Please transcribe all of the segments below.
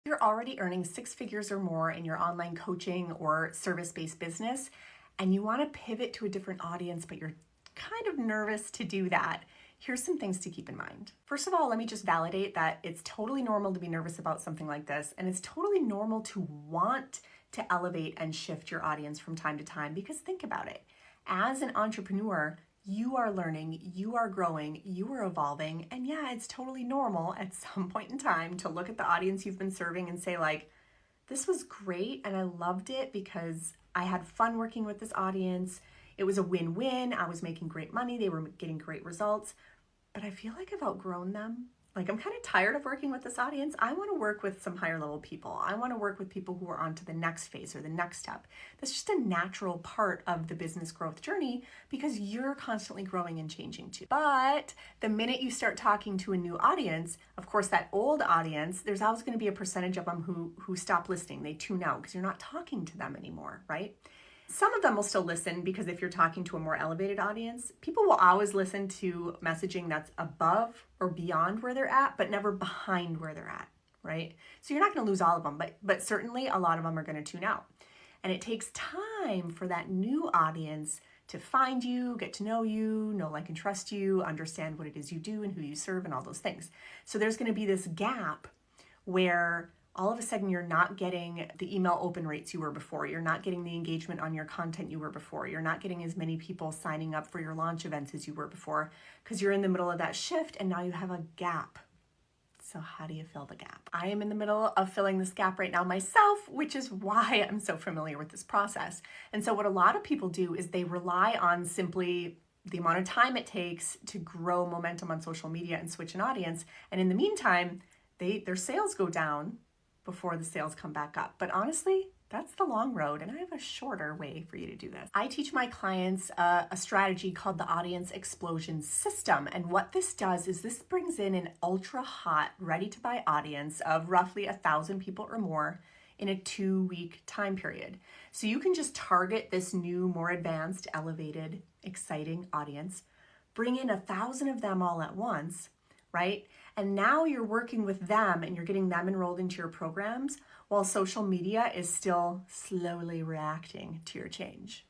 You're already earning six figures or more in your online coaching or service-based business, and you want to pivot to a different audience, but you're kind of nervous to do that. Here's some things to keep in mind. First of all, let me just validate that it's totally normal to be nervous about something like this, and it's totally normal to want to elevate and shift your audience from time to time, because think about it. As an entrepreneur, you are learning, you are growing, you are evolving, and yeah, it's totally normal at some point in time to look at the audience you've been serving and say like, this was great and I loved it because I had fun working with this audience. It was a win-win. I was making great money. They were getting great results, but I feel like I've outgrown them. Like, I'm kind of tired of working with this audience. I want to work with some higher level people. I want to work with people who are on to the next phase or the next step. That's just a natural part of the business growth journey because you're constantly growing and changing too. But the minute you start talking to a new audience, of course, that old audience, there's always going to be a percentage of them who stop listening. They tune out because you're not talking to them anymore, right? Some of them will still listen because if you're talking to a more elevated audience, people will always listen to messaging that's above or beyond where they're at, but never behind where they're at, right? So you're not going to lose all of them, but certainly a lot of them are going to tune out. And it takes time for that new audience to find you, get to know you, know, like, and trust you, understand what it is you do and who you serve and all those things. So there's going to be this gap where all of a sudden you're not getting the email open rates you were before. You're not getting the engagement on your content you were before. You're not getting as many people signing up for your launch events as you were before because you're in the middle of that shift and now you have a gap. So how do you fill the gap? I am in the middle of filling this gap right now myself, which is why I'm so familiar with this process. And so what a lot of people do is they rely on simply the amount of time it takes to grow momentum on social media and switch an audience. And in the meantime, their sales go down before the sales come back up. But honestly, that's the long road, and I have a shorter way for you to do this. I teach my clients a strategy called the Audience Explosion System, and what this does is this brings in an ultra hot, ready-to-buy audience of roughly 1,000 people or more in a 2-week time period. So you can just target this new, more advanced, elevated, exciting audience, bring in 1,000 of them all at once, right? And now you're working with them and you're getting them enrolled into your programs while social media is still slowly reacting to your change.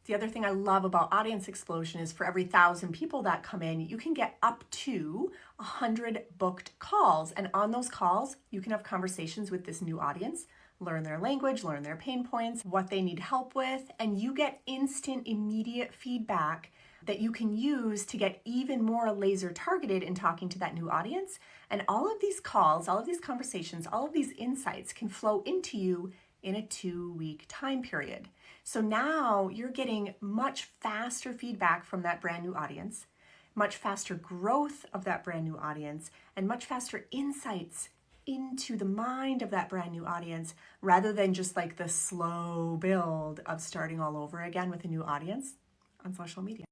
The other thing I love about Audience Explosion is for every 1,000 people that come in, you can get up to 100 booked calls. And on those calls, you can have conversations with this new audience, learn their language, learn their pain points, what they need help with, and you get instant, immediate feedback that you can use to get even more laser targeted in talking to that new audience. And all of these calls, all of these conversations, all of these insights can flow into you in a 2-week time period. So now you're getting much faster feedback from that brand new audience, much faster growth of that brand new audience, and much faster insights into the mind of that brand new audience, rather than just like the slow build of starting all over again with a new audience on social media.